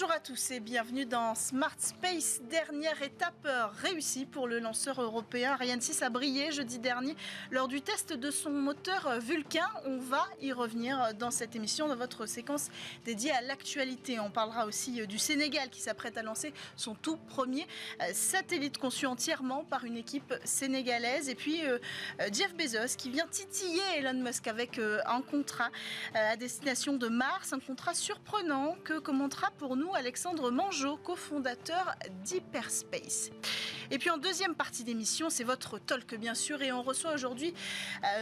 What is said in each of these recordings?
Bonjour à tous et bienvenue dans Smart Space. Dernière étape réussie pour le lanceur européen. Ariane 6 a brillé jeudi dernier lors du test de son moteur Vulcain. On va y revenir dans cette émission, dans votre séquence dédiée à l'actualité. On parlera aussi du Sénégal qui s'apprête à lancer son tout premier satellite conçu entièrement par une équipe sénégalaise. Et puis Jeff Bezos qui vient titiller Elon Musk avec un contrat à destination de Mars. Un contrat surprenant que commentera pour nous Alexandre Mangeot, cofondateur d'Hyperspace. Et puis en deuxième partie d'émission, c'est votre talk bien sûr, et on reçoit aujourd'hui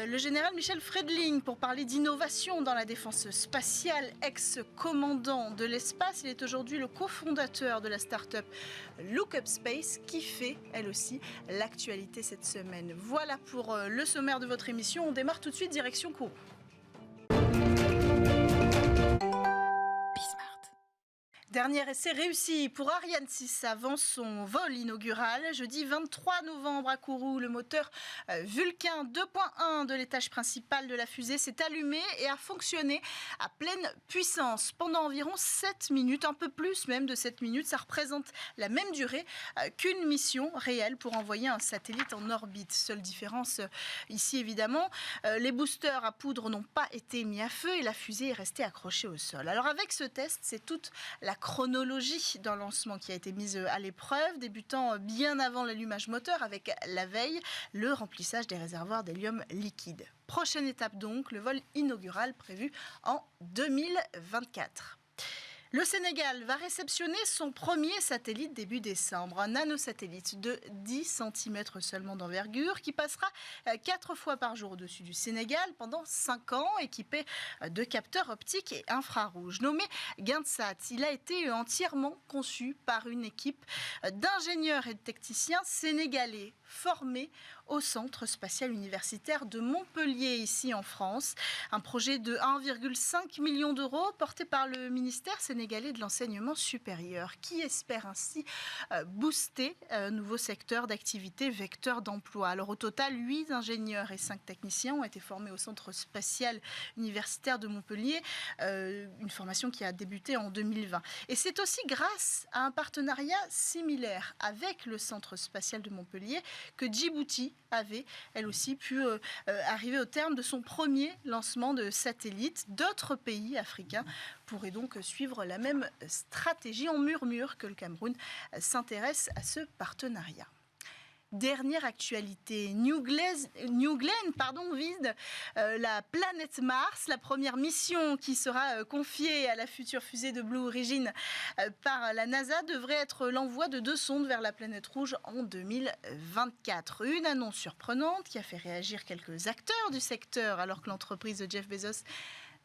le général Michel Freudling pour parler d'innovation dans la défense spatiale, ex-commandant de l'espace. Il est aujourd'hui le cofondateur de la start-up Lookup Space qui fait elle aussi l'actualité cette semaine. Voilà pour le sommaire de votre émission. On démarre tout de suite direction Kourou. Dernier essai réussi pour Ariane 6 avant son vol inaugural. Jeudi 23 novembre à Kourou, le moteur Vulcain 2.1 de l'étage principal de la fusée s'est allumé et a fonctionné à pleine puissance pendant environ 7 minutes, un peu plus même de 7 minutes. Ça représente la même durée qu'une mission réelle pour envoyer un satellite en orbite. Seule différence ici évidemment, les boosters à poudre n'ont pas été mis à feu et la fusée est restée accrochée au sol. Alors avec ce test, c'est toute la chronologie d'un lancement qui a été mise à l'épreuve, débutant bien avant l'allumage moteur avec la veille, le remplissage des réservoirs d'hélium liquide. Prochaine étape donc, le vol inaugural prévu en 2024. Le Sénégal va réceptionner son premier satellite début décembre, un nanosatellite de 10 cm seulement d'envergure qui passera 4 fois par jour au-dessus du Sénégal pendant 5 ans, équipé de capteurs optiques et infrarouges. Nommé Guinsat, il a été entièrement conçu par une équipe d'ingénieurs et de techniciens sénégalais formés au Centre spatial universitaire de Montpellier, ici en France. Un projet de 1,5 million d'euros porté par le ministère sénégalais de l'enseignement supérieur qui espère ainsi booster un nouveau secteur d'activité vecteur d'emploi. Alors au total, 8 ingénieurs et 5 techniciens ont été formés au Centre spatial universitaire de Montpellier, une formation qui a débuté en 2020. Et c'est aussi grâce à un partenariat similaire avec le Centre spatial de Montpellier que Djibouti avait, elle aussi, pu arriver au terme de son premier lancement de satellite. D'autres pays africains pourraient donc suivre la même stratégie. On murmure que le Cameroun s'intéresse à ce partenariat. Dernière actualité, New Glenn vise la planète Mars. La première mission qui sera confiée à la future fusée de Blue Origin par la NASA devrait être l'envoi de 2 sondes vers la planète rouge en 2024. Une annonce surprenante qui a fait réagir quelques acteurs du secteur alors que l'entreprise de Jeff Bezos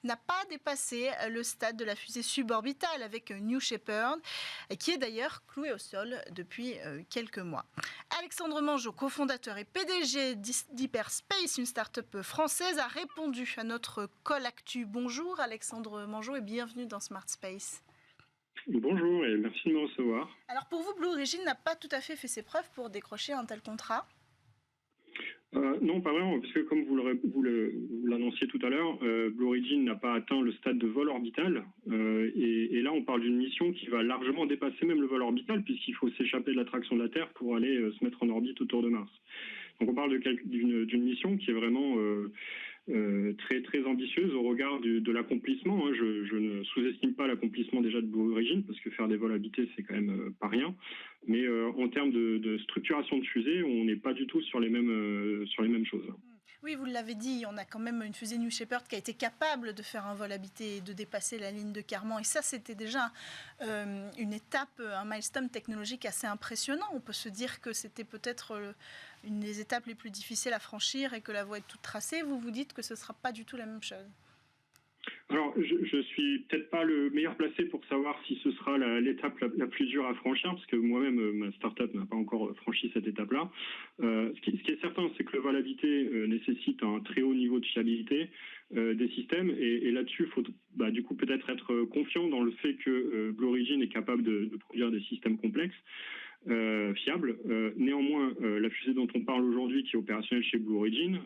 n'a pas dépassé le stade de la fusée suborbitale avec New Shepard, qui est d'ailleurs cloué au sol depuis quelques mois. Alexandre Mangeot, cofondateur et PDG d'Hyperspace, une start-up française, a répondu à notre call actu. Bonjour Alexandre Mangeot et bienvenue dans Smart Space. Bonjour et merci de me recevoir. Alors pour vous, Blue Origin n'a pas tout à fait fait ses preuves pour décrocher un tel contrat ? Non, pas vraiment, parce que comme vous l'annonciez tout à l'heure, Blue Origin n'a pas atteint le stade de vol orbital. Et là, on parle d'une mission qui va largement dépasser même le vol orbital, puisqu'il faut s'échapper de l'attraction de la Terre pour aller se mettre en orbite autour de Mars. Donc on parle d'une mission qui est vraiment très très ambitieuse au regard de l'accomplissement. Je ne sous-estime pas l'accomplissement déjà de Blue Origin, parce que faire des vols habités, c'est quand même pas rien. Mais en termes de structuration de fusée, on n'est pas du tout sur les mêmes choses. Oui, vous l'avez dit, on a quand même une fusée New Shepard qui a été capable de faire un vol habité et de dépasser la ligne de Kármán. Et ça, c'était déjà une étape, un milestone technologique assez impressionnant. On peut se dire que c'était peut-être une des étapes les plus difficiles à franchir et que la voie est toute tracée. Vous vous dites que ce ne sera pas du tout la même chose. Alors, je suis peut-être pas le meilleur placé pour savoir si ce sera l'étape la plus dure à franchir, parce que moi-même, ma start-up n'a pas encore franchi cette étape-là. Ce qui est certain, c'est que le vol habité nécessite un très haut niveau de fiabilité des systèmes, et là-dessus, il faut du coup peut-être être confiant dans le fait que Blue Origin est capable de produire des systèmes complexes. Fiable. Néanmoins, la fusée dont on parle aujourd'hui, qui est opérationnelle chez Blue Origin,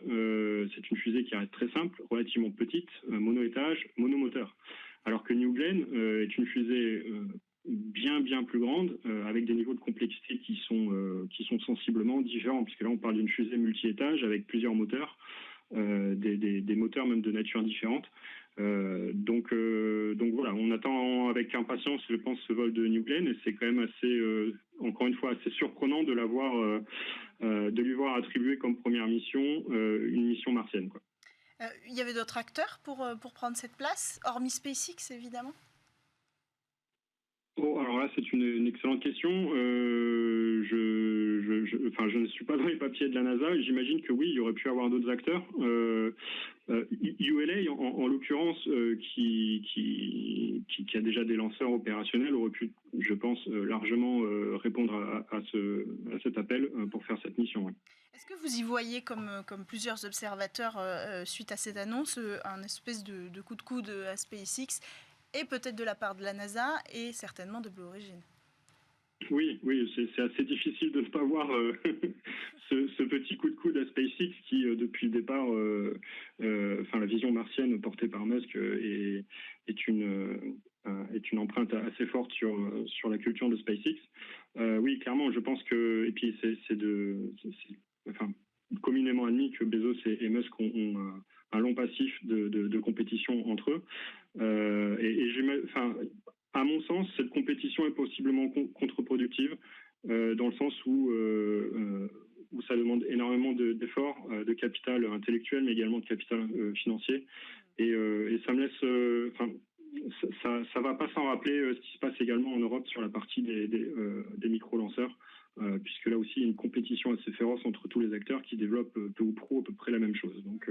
c'est une fusée qui reste très simple, relativement petite, mono-étage, monomoteur. Alors que New Glenn est une fusée bien plus grande, avec des niveaux de complexité qui sont sensiblement différents, puisque là on parle d'une fusée multi-étage avec plusieurs moteurs, des moteurs même de nature différente. Donc voilà, on attend avec impatience, je pense, ce vol de New Glenn, et c'est quand même assez, encore une fois, assez surprenant de de lui voir attribuer comme première mission une mission martienne, quoi. Il y avait d'autres acteurs pour prendre cette place, hormis SpaceX évidemment? Oh, alors là, c'est une excellente question. Je ne suis pas dans les papiers de la NASA. J'imagine que oui, il y aurait pu avoir d'autres acteurs. ULA, en l'occurrence, qui a déjà des lanceurs opérationnels, aurait pu, je pense, largement répondre à cet appel pour faire cette mission. Ouais. Est-ce que vous y voyez, comme plusieurs observateurs, suite à cette annonce, un espèce de coup de coude à SpaceX et peut-être de la part de la NASA et certainement de Blue Origin? Oui, c'est assez difficile de ne pas voir ce petit coup de coude à SpaceX qui, depuis le départ, la vision martienne portée par Musk est une empreinte assez forte sur la culture de SpaceX. Oui, clairement, je pense que, et puis c'est communément admis que Bezos et Musk ont un long passif de compétition entre eux. À mon sens, cette compétition est possiblement contre-productive, dans le sens où ça demande énormément d'efforts, de capital intellectuel, mais également de capital financier. Et ça me laisse... ça va pas sans rappeler ce qui se passe également en Europe sur la partie des micro-lanceurs, puisque là aussi, il y a une compétition assez féroce entre tous les acteurs qui développent peu ou prou à peu près la même chose. Donc...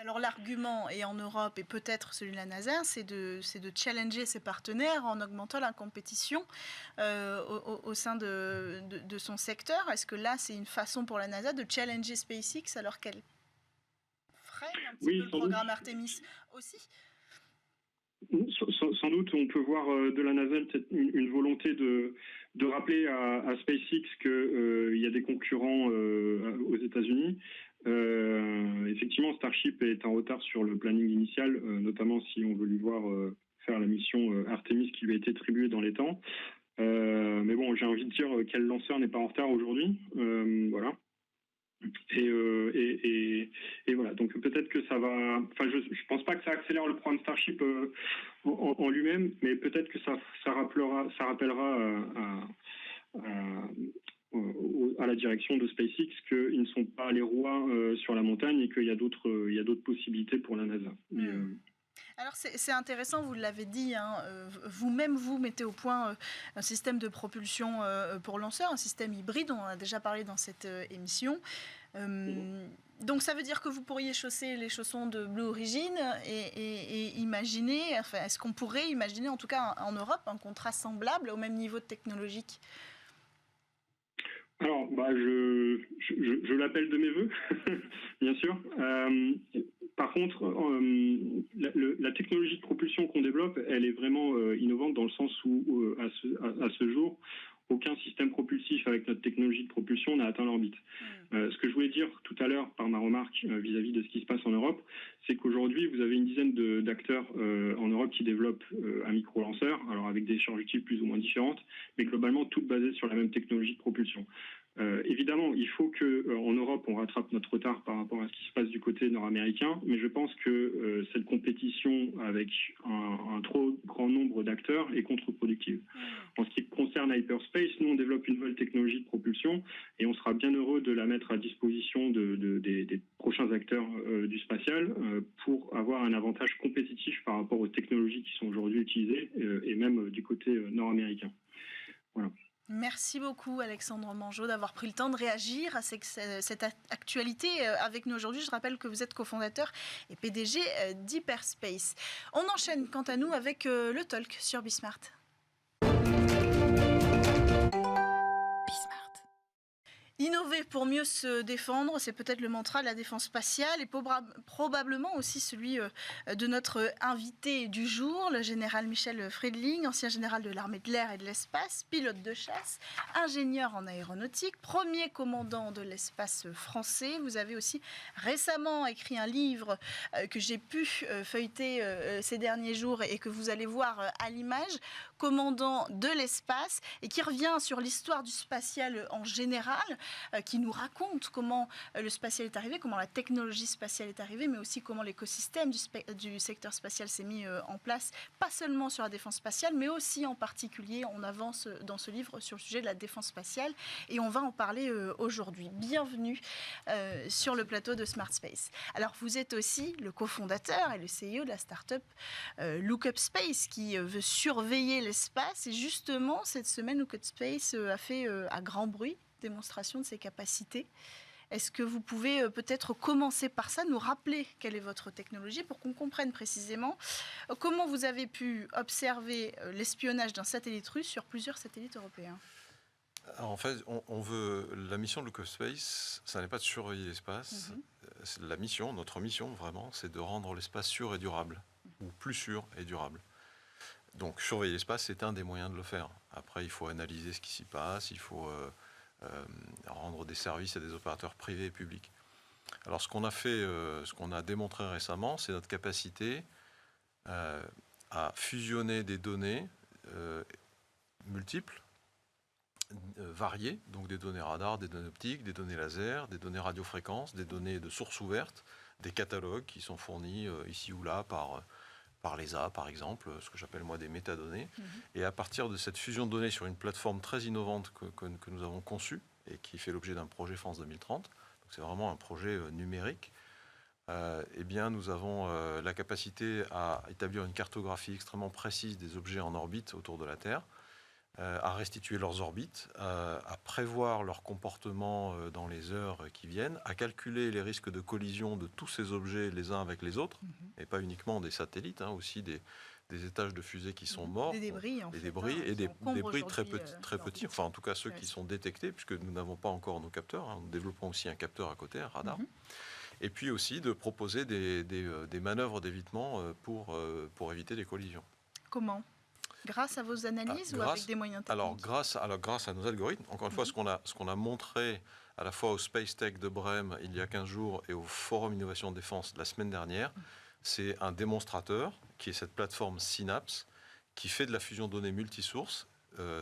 Alors l'argument, et en Europe et peut-être celui de la NASA, c'est de challenger ses partenaires en augmentant la compétition au sein de son secteur. Est-ce que là, c'est une façon pour la NASA de challenger SpaceX alors qu'elle freine un petit peu le programme Artemis aussi? Sans doute, on peut voir de la NASA peut-être une volonté de rappeler à SpaceX qu'il y a des concurrents aux États-Unis. Effectivement, Starship est en retard sur le planning initial, notamment si on veut lui voir faire la mission Artemis qui lui a été attribuée dans les temps. Mais bon, j'ai envie de dire quel lanceur n'est pas en retard aujourd'hui. Voilà. Et voilà, donc peut-être que ça va... Enfin, je pense pas que ça accélère le programme Starship en lui-même, mais peut-être que ça rappellera à la direction de SpaceX qu'ils ne sont pas les rois sur la montagne et qu'il y a d'autres possibilités pour la NASA. Alors c'est intéressant, vous l'avez dit, hein, vous-même vous mettez au point un système de propulsion pour lanceurs, un système hybride, on en a déjà parlé dans cette émission. Donc ça veut dire que vous pourriez chausser les chaussons de Blue Origin et imaginer, enfin est-ce qu'on pourrait imaginer en tout cas en Europe un contrat semblable au même niveau de technologique? Alors, je l'appelle de mes voeux, bien sûr. Par contre, la technologie de propulsion qu'on développe, elle est vraiment innovante dans le sens où, à ce jour, aucun système propulsif avec notre technologie de propulsion n'a atteint l'orbite. Ce que je voulais dire tout à l'heure par ma remarque vis-à-vis de ce qui se passe en Europe, c'est qu'aujourd'hui, vous avez une dizaine d'acteurs en Europe qui développent un micro-lanceur, alors avec des charges utiles plus ou moins différentes, mais globalement toutes basées sur la même technologie de propulsion. Évidemment, il faut qu'en Europe, on rattrape notre retard par rapport à ce qui se passe du côté nord-américain, mais je pense que cette compétition avec un trop grand nombre d'acteurs est contre-productive. En ce qui concerne Hyperspace, nous, on développe une nouvelle technologie de propulsion et on sera bien heureux de la mettre à disposition des prochains acteurs du spatial pour avoir un avantage compétitif par rapport aux technologies qui sont aujourd'hui utilisées et même du côté nord-américain. Voilà. Merci beaucoup Alexandre Mangeot d'avoir pris le temps de réagir à cette actualité avec nous aujourd'hui. Je rappelle que vous êtes cofondateur et PDG d'Hyperspace. On enchaîne quant à nous avec le talk sur Bismart. Innover pour mieux se défendre, c'est peut-être le mantra de la défense spatiale et probablement aussi celui de notre invité du jour, le général Michel Friedling, ancien général de l'armée de l'air et de l'espace, pilote de chasse, ingénieur en aéronautique, premier commandant de l'espace français. Vous avez aussi récemment écrit un livre que j'ai pu feuilleter ces derniers jours et que vous allez voir à l'image, commandant de l'espace, et qui revient sur l'histoire du spatial en général, qui nous raconte comment le spatial est arrivé, comment la technologie spatiale est arrivée, mais aussi comment l'écosystème du secteur spatial s'est mis en place, pas seulement sur la défense spatiale, mais aussi en particulier, on avance dans ce livre sur le sujet de la défense spatiale, et on va en parler aujourd'hui. Bienvenue sur le plateau de Smart Space. Alors, vous êtes aussi le cofondateur et le CEO de la start-up Lookup Space, qui veut surveiller l'espace, et justement, cette semaine, Lookup Space a fait à grand bruit démonstration de ses capacités. Est-ce que vous pouvez peut-être commencer par ça, nous rappeler quelle est votre technologie pour qu'on comprenne précisément comment vous avez pu observer l'espionnage d'un satellite russe sur plusieurs satellites européens? Alors en fait, la mission de Lookup Space, ça n'est pas de surveiller l'espace. La mission, notre mission vraiment, c'est de rendre l'espace sûr et durable, ou plus sûr et durable. Donc surveiller l'espace, c'est un des moyens de le faire. Après, il faut analyser ce qui s'y passe, il faut rendre des services à des opérateurs privés et publics. Alors ce qu'on a fait, ce qu'on a démontré récemment, c'est notre capacité à fusionner des données multiples, variées, donc des données radar, des données optiques, des données laser, des données radiofréquences, des données de sources ouvertes, des catalogues qui sont fournis ici ou là par l'ESA, par exemple, ce que j'appelle moi des métadonnées. Et à partir de cette fusion de données sur une plateforme très innovante que nous avons conçue et qui fait l'objet d'un projet France 2030, donc c'est vraiment un projet numérique, eh bien nous avons la capacité à établir une cartographie extrêmement précise des objets en orbite autour de la Terre, à restituer leurs orbites, à prévoir leur comportement dans les heures qui viennent, à calculer les risques de collision de tous ces objets les uns avec les autres, et pas uniquement des satellites, aussi des étages de fusées qui sont morts, des débris, des débris et des débris très petits, enfin en tout cas ceux qui sont détectés, puisque nous n'avons pas encore nos capteurs, nous développons aussi un capteur à côté, un radar, et puis aussi de proposer des manœuvres d'évitement pour éviter les collisions. Comment ? Grâce à vos analyses ou avec des moyens techniques? Alors, grâce à nos algorithmes, encore une fois, ce qu'on a montré à la fois au Space Tech de Brême il y a 15 jours et au Forum Innovation Défense la semaine dernière, c'est un démonstrateur qui est cette plateforme Synapse qui fait de la fusion de données multisources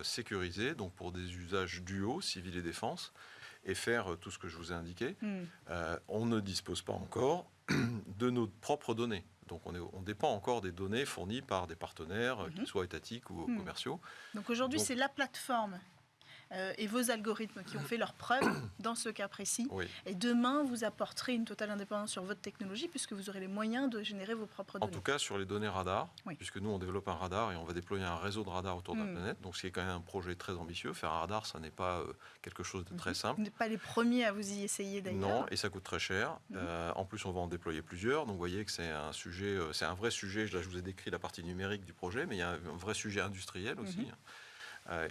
sécurisée, donc pour des usages duaux, civil et défense, et faire tout ce que je vous ai indiqué. On ne dispose pas encore de nos propres données. Donc on dépend encore des données fournies par des partenaires, qu'ils soient étatiques ou commerciaux. Donc aujourd'hui, c'est la plateforme et vos algorithmes qui ont fait leurs preuves dans ce cas précis. Oui. Et demain, vous apporterez une totale indépendance sur votre technologie puisque vous aurez les moyens de générer vos propres données. En tout cas, sur les données radar, puisque nous, on développe un radar et on va déployer un réseau de radars autour de la planète. Donc, c'est quand même un projet très ambitieux. Faire un radar, ça n'est pas quelque chose de très simple. Vous n'êtes pas les premiers à vous y essayer d'ailleurs. Non, et ça coûte très cher. En plus, on va en déployer plusieurs. Donc, vous voyez que c'est un sujet, c'est un vrai sujet. Là, je vous ai décrit la partie numérique du projet, mais il y a un vrai sujet industriel aussi.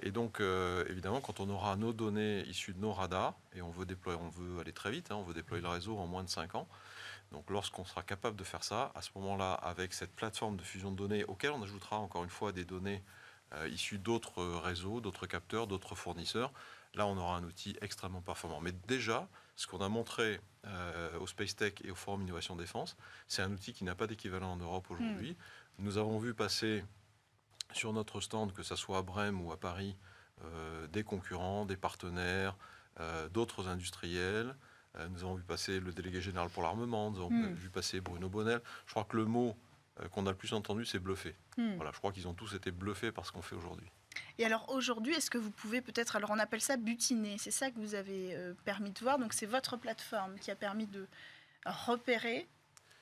Et donc, évidemment, quand on aura nos données issues de nos radars, et on veut aller très vite, on veut déployer le réseau en moins de 5 ans. Donc, lorsqu'on sera capable de faire ça, à ce moment-là, avec cette plateforme de fusion de données, auquel on ajoutera encore une fois des données issues d'autres réseaux, d'autres capteurs, d'autres fournisseurs, là, on aura un outil extrêmement performant. Mais déjà, ce qu'on a montré au Space Tech et au Forum Innovation Défense, c'est un outil qui n'a pas d'équivalent en Europe aujourd'hui. Nous avons vu passer sur notre stand, que ce soit à Brême ou à Paris, des concurrents, des partenaires, d'autres industriels. Nous avons vu passer le délégué général pour l'armement, nous avons vu passer Bruno Bonnel. Je crois que le mot qu'on a le plus entendu, c'est bluffé. Voilà, je crois qu'ils ont tous été bluffés par ce qu'on fait aujourd'hui. Et alors aujourd'hui, est-ce que vous pouvez peut-être, alors on appelle ça butiner, c'est ça que vous avez permis de voir, donc c'est votre plateforme qui a permis de repérer,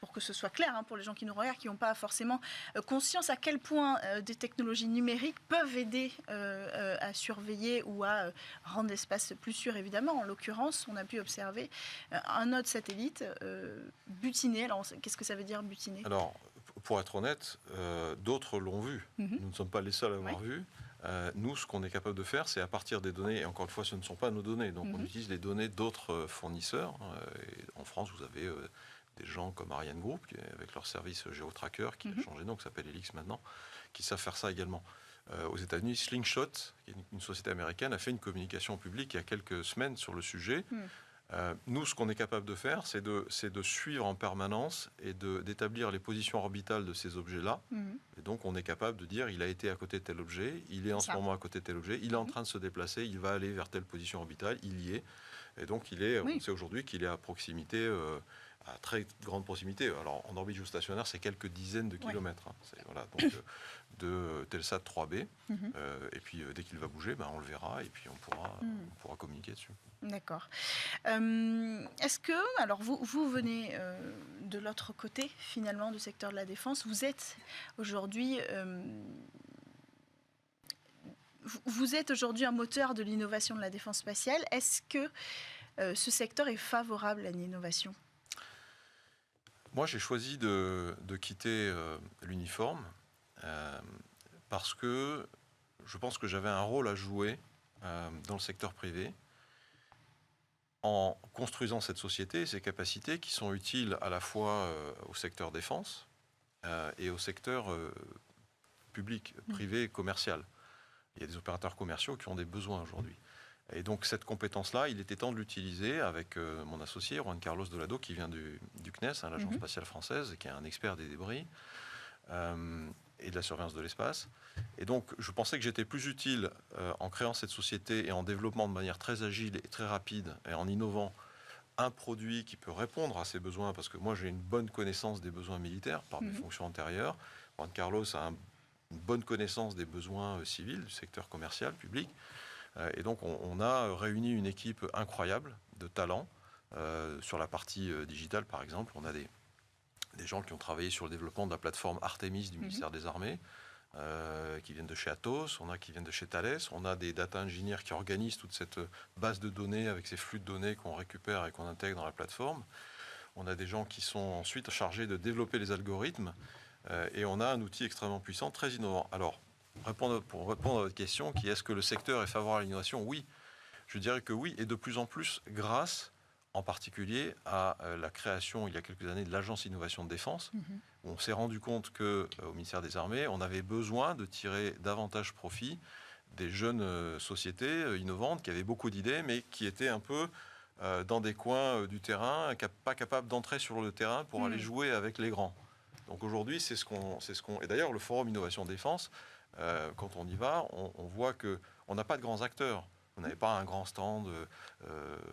pour que ce soit clair pour les gens qui nous regardent, qui n'ont pas forcément conscience à quel point des technologies numériques peuvent aider à surveiller ou à rendre l'espace plus sûr, évidemment. En l'occurrence, on a pu observer un autre satellite butiner. Alors, qu'est-ce que ça veut dire butiner ? Alors, pour être honnête, d'autres l'ont vu. Nous ne sommes pas les seuls à l'avoir vu. Nous, ce qu'on est capable de faire, c'est à partir des données, et encore une fois, ce ne sont pas nos données, donc on utilise les données d'autres fournisseurs. Et en France, vous avez des gens comme Ariane Group, avec leur service GeoTracker, qui a changé de nom, qui s'appelle Helix maintenant, qui savent faire ça également. Aux États-Unis, Slingshot, qui est une société américaine, a fait une communication publique il y a quelques semaines sur le sujet. Nous, ce qu'on est capable de faire, c'est de suivre en permanence et d'établir les positions orbitales de ces objets-là. Et donc, on est capable de dire, il a été à côté de tel objet, il est en ce moment à côté de tel objet, il est en train de se déplacer, il va aller vers telle position orbitale, il y est. Et donc, on sait aujourd'hui qu'il est à proximité, à très grande proximité. Alors, en orbite géostationnaire, c'est quelques dizaines de kilomètres. Voilà, donc, de Telsat 3B. Et puis, dès qu'il va bouger, on le verra et puis on pourra communiquer dessus. D'accord. Est-ce que, alors vous venez de l'autre côté, finalement, du secteur de la défense. Vous êtes aujourd'hui... Vous êtes aujourd'hui un moteur de l'innovation de la défense spatiale. Est-ce que ce secteur est favorable à l'innovation ? Moi, j'ai choisi de quitter l'uniforme parce que je pense que j'avais un rôle à jouer dans le secteur privé en construisant cette société et ses capacités qui sont utiles à la fois au secteur défense et au secteur public, privé, commercial. Il y a des opérateurs commerciaux qui ont des besoins aujourd'hui. Et donc cette compétence-là, il était temps de l'utiliser avec mon associé, Juan Carlos Dolado, qui vient du CNES, l'Agence spatiale française, et qui est un expert des débris et de la surveillance de l'espace. Et donc je pensais que j'étais plus utile en créant cette société et en développant de manière très agile et très rapide et en innovant un produit qui peut répondre à ces besoins, parce que moi j'ai une bonne connaissance des besoins militaires par mes fonctions antérieures. Juan Carlos a une bonne connaissance des besoins civils, du secteur commercial, public. Et donc, on a réuni une équipe incroyable de talents. Sur la partie digitale, par exemple, on a des gens qui ont travaillé sur le développement de la plateforme Artemis du ministère des Armées, qui viennent de chez Atos, on a qui viennent de chez Thales, on a des data engineers qui organisent toute cette base de données avec ces flux de données qu'on récupère et qu'on intègre dans la plateforme. On a des gens qui sont ensuite chargés de développer les algorithmes. Et on a un outil extrêmement puissant, très innovant. Alors, pour répondre à votre question, qui est-ce que le secteur est favorable à l'innovation ? Oui, je dirais que oui, et de plus en plus grâce en particulier à la création il y a quelques années de l'Agence Innovation de Défense, où on s'est rendu compte qu'au ministère des Armées, on avait besoin de tirer davantage profit des jeunes sociétés innovantes qui avaient beaucoup d'idées, mais qui étaient un peu dans des coins du terrain, pas capables d'entrer sur le terrain pour aller jouer avec les grands. Donc aujourd'hui, c'est ce qu'on... Et d'ailleurs, le Forum Innovation Défense, quand on y va, on voit qu'on n'a pas de grands acteurs. On n'avait pas un grand stand,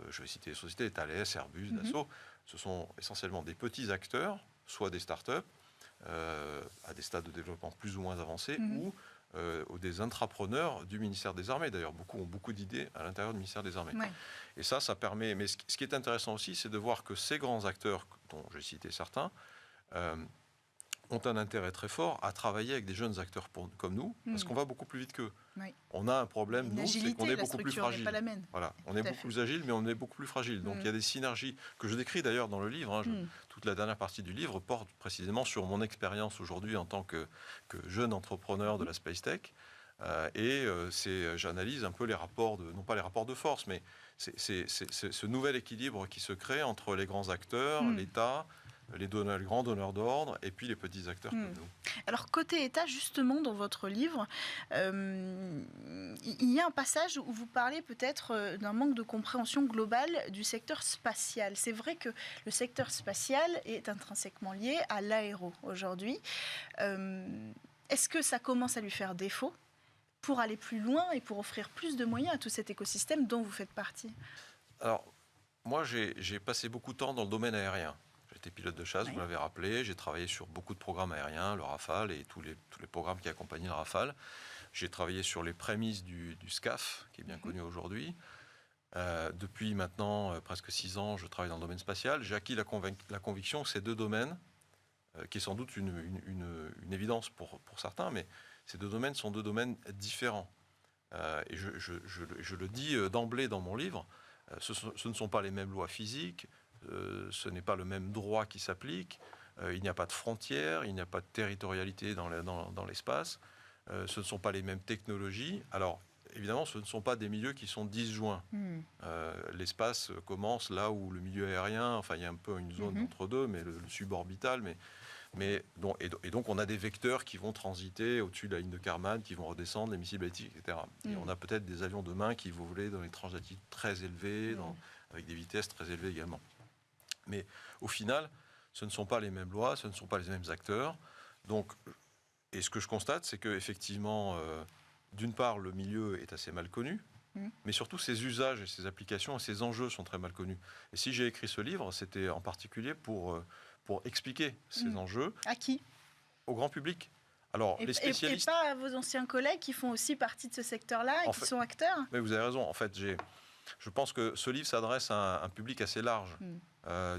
je vais citer les sociétés, Thales, Airbus, Dassault. Ce sont essentiellement des petits acteurs, soit des startups, à des stades de développement plus ou moins avancés, ou des intrapreneurs du ministère des Armées. D'ailleurs, beaucoup ont beaucoup d'idées à l'intérieur du ministère des Armées. Ouais. Et ça permet... Mais ce qui est intéressant aussi, c'est de voir que ces grands acteurs, dont j'ai cité certains, ont un intérêt très fort à travailler avec des jeunes acteurs comme nous, parce qu'on va beaucoup plus vite qu'eux. Oui. On a un problème, nous, c'est qu'on est beaucoup plus fragile. Voilà, on est beaucoup plus agile, mais on est beaucoup plus fragile. Donc il y a des synergies que je décris d'ailleurs dans le livre. Toute la dernière partie du livre porte précisément sur mon expérience aujourd'hui en tant que jeune entrepreneur de la Space Tech. J'analyse un peu les rapports, non pas les rapports de force, mais c'est ce nouvel équilibre qui se crée entre les grands acteurs, l'État, les grands donneurs d'ordre et puis les petits acteurs comme nous. Alors côté État, justement, dans votre livre, il y a un passage où vous parlez peut-être d'un manque de compréhension globale du secteur spatial. C'est vrai que le secteur spatial est intrinsèquement lié à l'aéro aujourd'hui. Est-ce que ça commence à lui faire défaut pour aller plus loin et pour offrir plus de moyens à tout cet écosystème dont vous faites partie? Alors, moi, j'ai passé beaucoup de temps dans le domaine aérien. J'étais pilote de chasse, vous l'avez rappelé. J'ai travaillé sur beaucoup de programmes aériens, le Rafale et tous les programmes qui accompagnaient le Rafale. J'ai travaillé sur les prémices du SCAF, qui est bien connu aujourd'hui. Depuis maintenant presque 6 ans, je travaille dans le domaine spatial. J'ai acquis la conviction que ces deux domaines, qui est sans doute une évidence pour certains, mais ces deux domaines sont deux domaines différents. Et je le dis d'emblée dans mon livre, ce ne sont pas les mêmes lois physiques, ce n'est pas le même droit qui s'applique, il n'y a pas de frontières, il n'y a pas de territorialité dans l'espace. ce ne sont pas les mêmes technologies. Alors, évidemment, ce ne sont pas des milieux qui sont disjoints. L'espace commence là où le milieu aérien, enfin, il y a un peu une zone entre deux, mais le suborbital, et donc, on a des vecteurs qui vont transiter au-dessus de la ligne de Kármán, qui vont redescendre, les missiles balistiques, etc. Et on a peut-être des avions demain qui vont voler dans les tranches d'altitude très élevées, avec des vitesses très élevées également. Mais au final, ce ne sont pas les mêmes lois, ce ne sont pas les mêmes acteurs. Donc, et ce que je constate, c'est qu'effectivement, d'une part, le milieu est assez mal connu, mais surtout ses usages et ses applications et ses enjeux sont très mal connus. Et si j'ai écrit ce livre, c'était en particulier pour expliquer ces enjeux. À qui ? Au grand public. Alors, les spécialistes... Et pas à vos anciens collègues qui font aussi partie de ce secteur-là et qui sont acteurs ? Mais vous avez raison. En fait, je pense que ce livre s'adresse à un public assez large.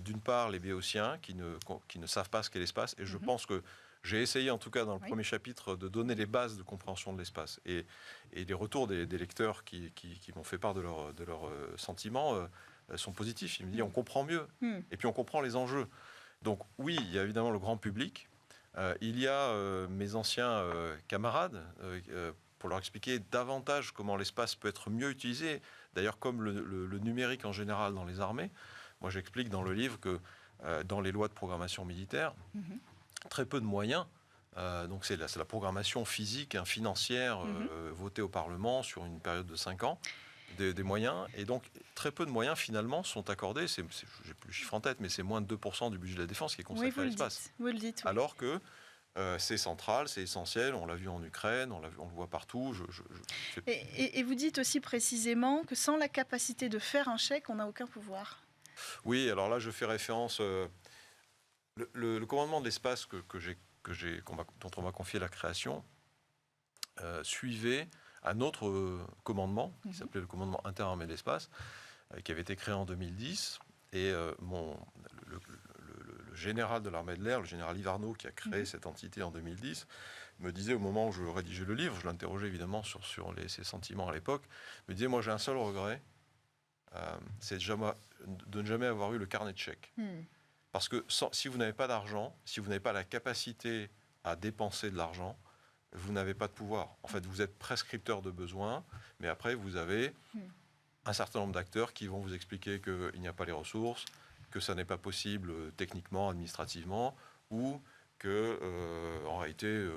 D'une part, les béotiens qui ne savent pas ce qu'est l'espace. Et je pense que j'ai essayé, en tout cas dans le premier chapitre, de donner les bases de compréhension de l'espace. Et les retours des lecteurs qui m'ont fait part de leurs sentiments sont positifs. Ils me disent on comprend mieux. Et puis on comprend les enjeux. Donc oui, il y a évidemment le grand public. Il y a mes anciens camarades pour leur expliquer davantage comment l'espace peut être mieux utilisé. D'ailleurs, comme le numérique en général dans les armées. Moi, j'explique dans le livre que dans les lois de programmation militaire, très peu de moyens. Donc c'est la programmation physique, financière, votée au Parlement sur une période de 5 ans. Des moyens, et donc très peu de moyens finalement sont accordés, j'ai plus le chiffre en tête, mais c'est moins de 2% du budget de la défense qui est consacré à l'espace. Vous le dites, oui. Alors que c'est central, c'est essentiel, on l'a vu en Ukraine, on le voit partout. Et vous dites aussi précisément que sans la capacité de faire un chèque, on n'a aucun pouvoir. Oui, alors là je fais référence, le commandement de l'espace dont on m'a confié la création, suivait un autre commandement, qui s'appelait le commandement interarmé de l'espace, qui avait été créé en 2010. Et le général de l'armée de l'air, le général Yves Arnaud, qui a créé cette entité en 2010, me disait au moment où je rédigeais le livre, je l'interrogeais évidemment sur ses sentiments à l'époque, me disait, moi j'ai un seul regret, c'est de ne jamais avoir eu le carnet de chèques. Parce que si vous n'avez pas d'argent, si vous n'avez pas la capacité à dépenser de l'argent, vous n'avez pas de pouvoir. En fait, vous êtes prescripteur de besoins, mais après, vous avez un certain nombre d'acteurs qui vont vous expliquer qu'il n'y a pas les ressources, que ça n'est pas possible techniquement, administrativement, ou que, en réalité,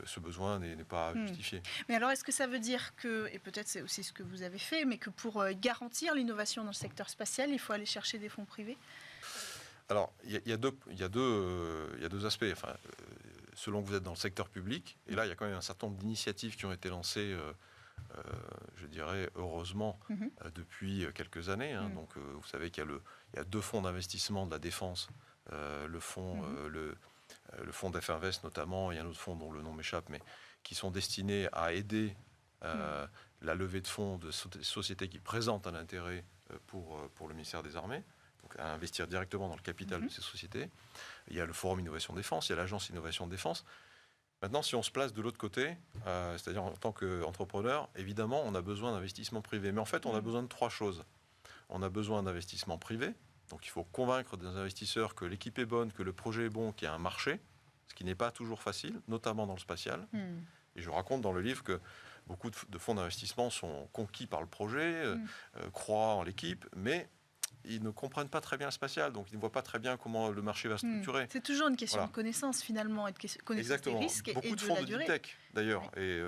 ce besoin n'est pas justifié. Mais alors, est-ce que ça veut dire que, et peut-être c'est aussi ce que vous avez fait, mais que pour garantir l'innovation dans le secteur spatial, il faut aller chercher des fonds privés ? Alors, il y a deux aspects. Enfin, selon que vous êtes dans le secteur public, et là, il y a quand même un certain nombre d'initiatives qui ont été lancées, je dirais, heureusement, depuis quelques années. Donc, vous savez qu'il y a 2 fonds d'investissement de la défense, le fonds d'Finvest notamment, et un autre fonds dont le nom m'échappe, mais qui sont destinés à aider la levée de fonds de sociétés qui présentent un intérêt pour le ministère des Armées, donc à investir directement dans le capital de ces sociétés. Il y a le Forum Innovation Défense, il y a l'Agence Innovation Défense. Maintenant, si on se place de l'autre côté, c'est-à-dire en tant qu'entrepreneur, évidemment, on a besoin d'investissement privé. Mais en fait, on a besoin de 3 choses. On a besoin d'investissement privé. Donc, il faut convaincre des investisseurs que l'équipe est bonne, que le projet est bon, qu'il y a un marché, ce qui n'est pas toujours facile, notamment dans le spatial. Et je raconte dans le livre que beaucoup de fonds d'investissement sont conquis par le projet, croient en l'équipe, mais ils ne comprennent pas très bien le spatial, donc ils ne voient pas très bien comment le marché va se structurer. C'est toujours une question de connaissance, finalement, et de connaissance des risques beaucoup et de de fonds la de durée. deep tech, d'ailleurs. Et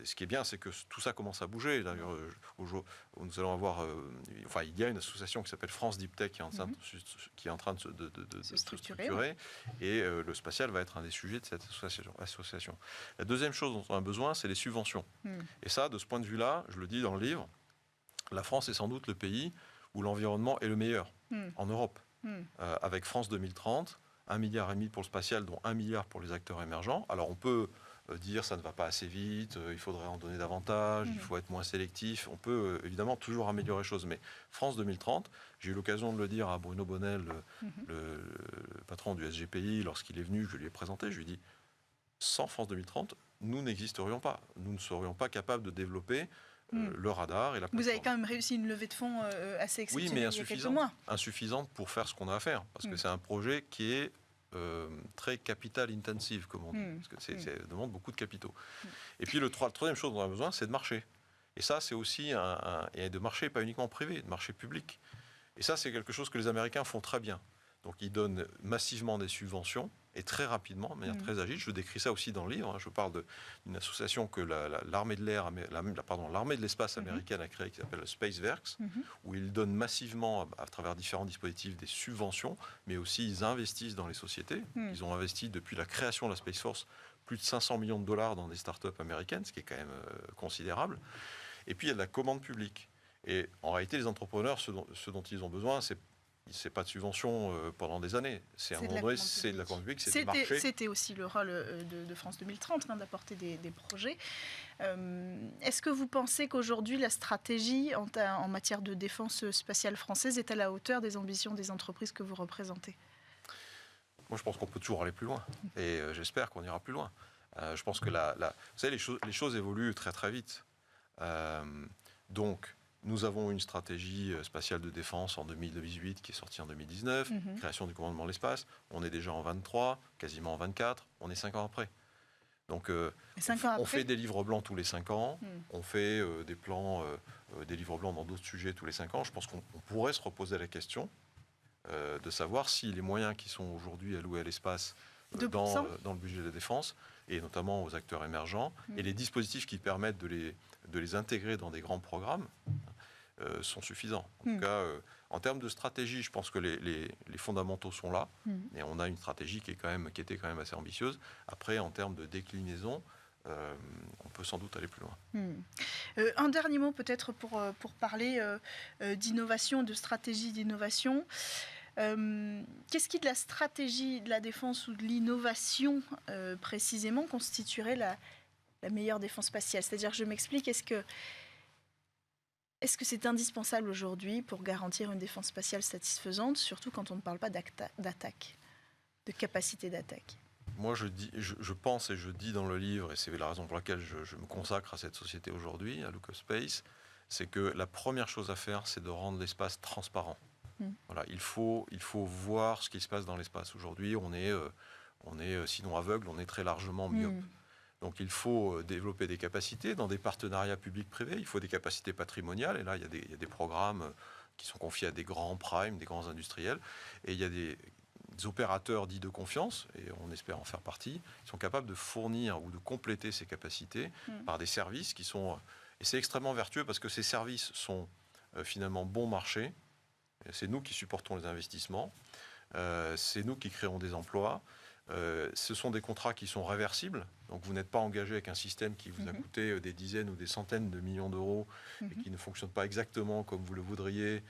ce qui est bien, c'est que tout ça commence à bouger. D'ailleurs, nous allons avoir... il y a une association qui s'appelle France Deep Tech qui est en train de se structurer. Et le spatial va être un des sujets de cette association. La deuxième chose dont on a besoin, c'est les subventions. Et ça, de ce point de vue-là, je le dis dans le livre, la France est sans doute le pays où l'environnement est le meilleur en Europe. Avec France 2030, 1,5 milliard pour le spatial, dont 1 milliard pour les acteurs émergents. Alors on peut dire ça ne va pas assez vite, il faudrait en donner davantage, il faut être moins sélectif. On peut évidemment toujours améliorer les choses. Mais France 2030, j'ai eu l'occasion de le dire à Bruno Bonnel, le patron du SGPI, lorsqu'il est venu, je lui ai présenté, je lui ai dit, sans France 2030, nous n'existerions pas. Nous ne serions pas capables de développer le radar et la plateforme. Vous avez quand même réussi une levée de fonds assez exceptionnelle il y a quelques mois. Insuffisante pour faire ce qu'on a à faire. Parce que c'est un projet qui est très capital intensive, comme on dit, parce que ça demande beaucoup de capitaux. Et puis, la troisième chose dont on a besoin, c'est de marché. Et ça, c'est aussi et de marché, pas uniquement privé, de marché public. Et ça, c'est quelque chose que les Américains font très bien. Donc, ils donnent massivement des subventions, et très rapidement, de manière très agile. Je décris ça aussi dans le livre. Je parle d'une association que l'armée de l'espace américaine a créée, qui s'appelle Spaceworks, où ils donnent massivement, à travers différents dispositifs, des subventions, mais aussi ils investissent dans les sociétés. Ils ont investi depuis la création de la Space Force plus de 500 millions de dollars dans des startups américaines, ce qui est quand même considérable. Et puis il y a de la commande publique. Et en réalité, les entrepreneurs, ce dont ils ont besoin, c'est pas de subvention pendant des années. C'est de la commande publique, c'est du marché. C'était aussi le rôle de France 2030, d'apporter des projets. Est-ce que vous pensez qu'aujourd'hui, la stratégie en matière de défense spatiale française est à la hauteur des ambitions des entreprises que vous représentez ? Moi, je pense qu'on peut toujours aller plus loin. Et j'espère qu'on ira plus loin. Je pense que vous savez, les choses évoluent très très vite. Donc, nous avons une stratégie spatiale de défense en 2018 qui est sortie en 2019, création du commandement de l'espace. On est déjà en 23, quasiment en 24, on est 5 ans après. Donc, on fait des livres blancs tous les 5 ans, on fait des plans, des livres blancs dans d'autres sujets tous les 5 ans. Je pense qu'on pourrait se reposer la question de savoir si les moyens qui sont aujourd'hui alloués à l'espace dans le budget de la défense, et notamment aux acteurs émergents, et les dispositifs qui permettent de les intégrer dans des grands programmes, sont suffisants. En tout cas, en termes de stratégie, je pense que les fondamentaux sont là, et on a une stratégie qui était quand même assez ambitieuse. Après, en termes de déclinaison, on peut sans doute aller plus loin. Un dernier mot peut-être pour parler d'innovation, de stratégie d'innovation. Qu'est-ce qui, de la stratégie de la défense ou de l'innovation précisément, constituerait la meilleure défense spatiale ? C'est-à-dire, je m'explique, est-ce que c'est indispensable aujourd'hui pour garantir une défense spatiale satisfaisante, surtout quand on ne parle pas d'attaque, de capacité d'attaque ? Moi, je pense et je dis dans le livre, et c'est la raison pour laquelle je me consacre à cette société aujourd'hui, à Look of Space, c'est que la première chose à faire, c'est de rendre l'espace transparent. Voilà, il faut voir ce qui se passe dans l'espace. Aujourd'hui, on est sinon aveugle, on est très largement myope. Donc il faut développer des capacités dans des partenariats publics-privés. Il faut des capacités patrimoniales. Et là, il y a des programmes qui sont confiés à des grands primes, des grands industriels. Et il y a des opérateurs dits de confiance, et on espère en faire partie, qui sont capables de fournir ou de compléter ces capacités par des services qui sont... Et c'est extrêmement vertueux parce que ces services sont finalement bon marché. C'est nous qui supportons les investissements. C'est nous qui créons des emplois. Ce sont des contrats qui sont réversibles. Donc vous n'êtes pas engagé avec un système qui vous a coûté des dizaines ou des centaines de millions d'euros et qui ne fonctionne pas exactement comme vous le voudriez,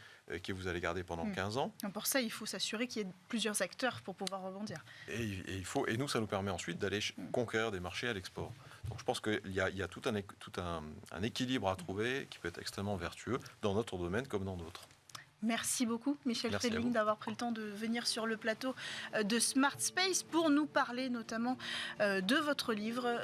que vous allez garder pendant 15 ans. Pour ça, il faut s'assurer qu'il y ait plusieurs acteurs pour pouvoir rebondir. Et nous, ça nous permet ensuite d'aller conquérir des marchés à l'export. Donc je pense qu'il y a tout un équilibre à trouver qui peut être extrêmement vertueux dans notre domaine comme dans d'autres. Merci beaucoup, Michel Friedling, d'avoir pris le temps de venir sur le plateau de Smart Space pour nous parler notamment de votre livre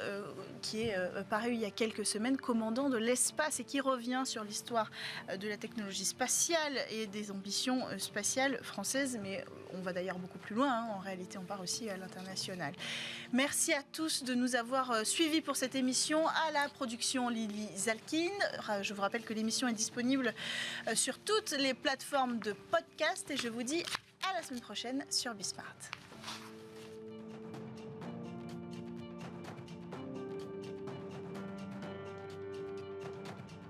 qui est paru il y a quelques semaines, Commandant de l'espace, et qui revient sur l'histoire de la technologie spatiale et des ambitions spatiales françaises. Mais on va d'ailleurs beaucoup plus loin. En réalité, on part aussi à l'international. Merci à tous de nous avoir suivis pour cette émission. À la production, Lily Zalkin. Je vous rappelle que l'émission est disponible sur toutes les plateformes de podcast et je vous dis à la semaine prochaine sur Bismart.